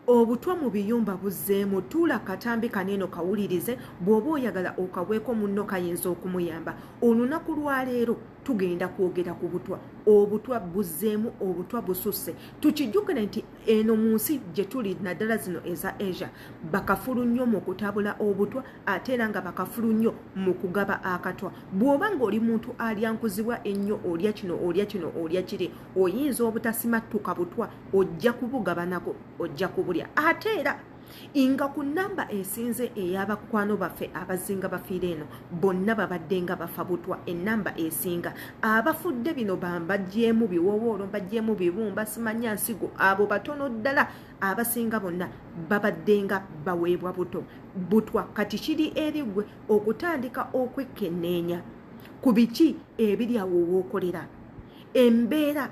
obutwa mu biyumba buzzeemu tuula katambi kaneno kawulirize bw'oba oyagala okaweeko munno kayinza okumuyamba. Olunaku lwa leero tugenda kwogera ku butwa. Obutwa buzzeemu, obutwa bususse. Tukijjukire nti eno mu nsi gye tuli naddala zino eza Asia bakafulu nnyo mu kutabula obutwa ate era nga bakafulu nnyo mu kugaba akatwa. Bw'oba ng'oli muntu alyankuzibwa ennyo olya kino olya kino olya kiri oyinza obutasimattuka butwa ojja kubugaba nako ojja kubulya. Ate era inga ku namba esinze ey'abakwano baffe abazinga bafiira eno bonna babadde nga bafa butwa. Enamba esinga abafudde bino bambajjeemu biwowoolo mbajjeemu bibumba simanya nsigo abo batono ddala abasinga bonna babadde nga baweebwa butwa. Kati kiri erigwe okutandika okwekenneenya ku biki ebiri awo wookolera embeera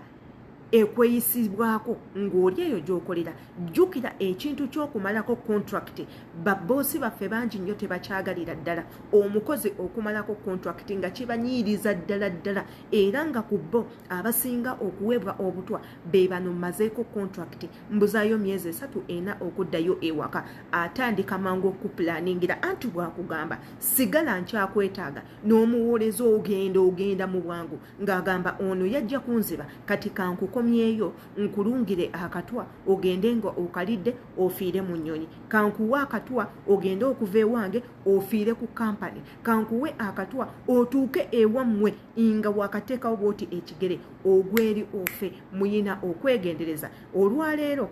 ekweyisibwako ng'oli eyo gy'okolera. Jjukira ekintu ky'okumalako contract babboosi baffe bangi nnyo tebakyagalira ddala omukozi okumalako contract nga kibanyiiriza ddala era nga ku bo abasinga okuweebwa obutwa be bano mmazeeko contract mbuzaayo myezi 3-4 okuddayo ewaka atandika mangu okupulaningira anti bwakugamba sigala nkyakwetaaga n'omuwooleza ogenda mu bwangu ng'agamba ono yajja kunziba kati kankukomyeyo nkulungire akatwa ogende nga okalidde ofiire mu nnyonyi, kankuwa akatwa ogende okuva ewange ofiire ku kampani, kankuwe akatwa otuuke ewammwe nga wakateekawo bwoti ekigere ogweri ofe. Muyina okwegendereza. Olwaleero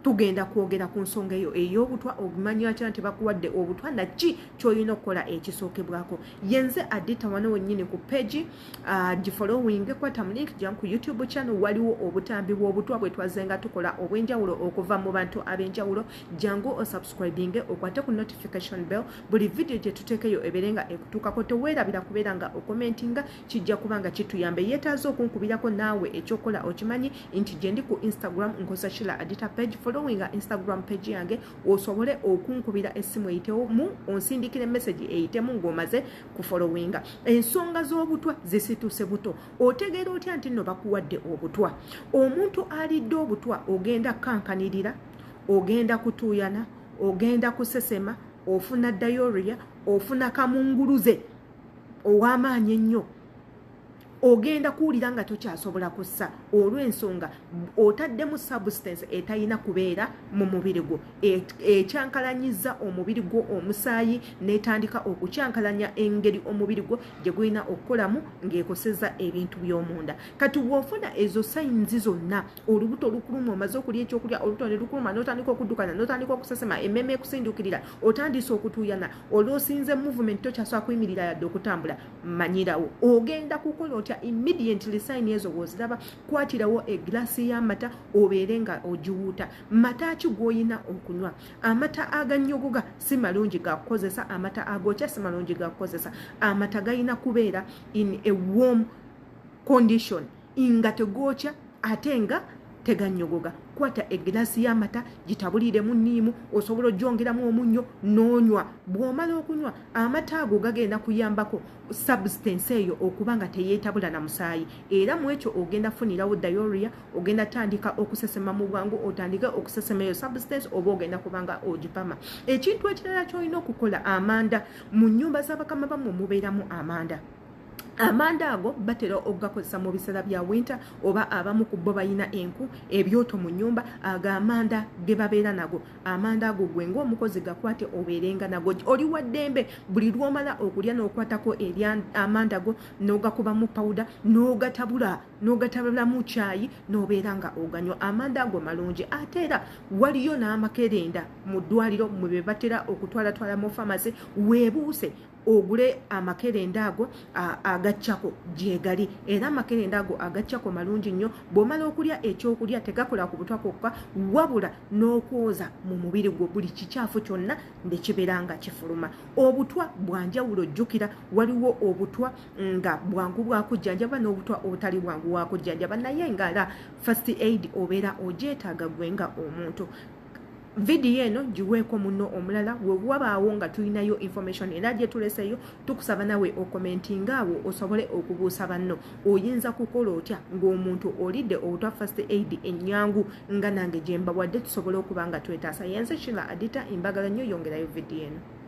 tugenda kwogera ku nsonga eyo ey'obutwa. Ogumanya atya nti bakuwadde obutwa naki ky'olina okukola ekisookebwako. Yenze Adita wano wennyini ku page gifollowing kwata mu link jam ku YouTube channel waliwo obutambi bw'obutwa bwe twazenga tukola obw'enjawulo okuva mu bantu ab'enjawulo. Jangu osubscribing okwate ku notification bell buli video gye tuteekeyo eberenga ekutuukako. Teweerabira kubeera nga okomentinga kijja kubanga kituyambe. Yeetaaza okunkubirako naawe ekyokola okimanyi nti gye ndi ku Instagram nkoza Sheila Adita page following Instagram page yange osobole okunkubira essimu eyitewo mu onsindikire message eyitemu ng'omaze ku following. Ensonga z'obutwa zisituse buto. Otegeera otya nti nno bakuwadde obutwa? Omuntu alidde obutwa ogenda kankanirira, ogenda kutuuyana, ogenda kusesema, ofuna diarrhea, ofuna kamunguluze ow'amaanyi ennyo, ogenda kuwulira nga tokyasobola kussa olw'ensonga otaddemu substance etalina kubeera mu mubiri gwo ekyankalanyiza omubiri gwo omusaayi n'etandika okukyankalanya engeri omubiri gwo gye gulina okukolamu ng'ekoseza ebintu by'omunda. Kati bw'ofuna ezo sayinzi zonna, olubuto olukuluma omaze okulya ekyokulya, olubuto ne lukuluma n'otandika okuddukana n'otandika okusesema, emmeme ekusindukirira, otandise okutuuyana, olw'osinze movement tokyasobola kuyimirira yadde okutambula, manyirawo ogenda kukola otya immediately sign ezo woziraba. Kwatirawo eglaasi y'amata obeere nga ogiwuuta. Mata ki gw'olina okunywa? Amata agannyogoga si malungi ga kukozesa, amata agokya si malungi ga kukozesa. Amata galina kubeera in a warm condition nga tegokya ate nga tegannyogoga. Kwata eglaasi y'amata gitabuliremu nniimu, osobola ogyongeramu omunnyo n'onywa. Bw'omala okunywa amata ago gagenda kuyambako substance eyo okuba nga teyeetabula na musaayi, era mu ekyo ogenda funirawo diarrhea, ogenda tandika okusesema mu bwangu, otandike okusesema eyo substance oba ogenda kubanga ogipama. Ekintu ekirala ky'olina okukola, amanda. Mu nnyumba z'abakama bammwe mubeeramu amanda. Amanda ago batera okugakozesa mu biseera bya winter oba abamu ku bo balina enku ebyoto mu nnyumba. Amanda ge babeera nago, amanda ago gwe ng'omukozi gakwate obeerenga nago. Oli wa ddembe buli lw'omala okulya n'okwatako eri amanda go n'ogakubamu powder n'ogatabulamu caayi n'obeera nga oganywa. Amanda ago malungi. Ate era waliyo n'amakerenda mu ddwaliro mwe be batera okutwalatwala mu pharmacy. Weebuuse ogule amakerenda ago agaccako gyegali, era amakerenda ago agaccako malungi nnyo. Bw'omala okulya ekyokulya tegakola ku butwa kwokka wabula n'okwoza mu mubiri gwo buli kikyafu kyonna ne kibeera nga kifuluma. Obutwa bwanjawulo. Jjukira waliwo obutwa nga bwangu bwakujjanjaba n'obutwa obutali bwangu bwakujjanjaba, naye ng'ala first aid obeera ogyetaaga gwe nga omuntu. vidiyo eno giweeko munno omulala we wabaawo nga tulinayo information era gye tuleseyo tukusaba nawe okomentinga awo osobole okubuusa banno oyinza kukola otya ng'omuntu olidde obutwa first aid ennyangu nga nange gye mbawadde tusobole okuba nga twetaasa yense Shila Adita imbagala nnyo yongerayo vidiyo eno.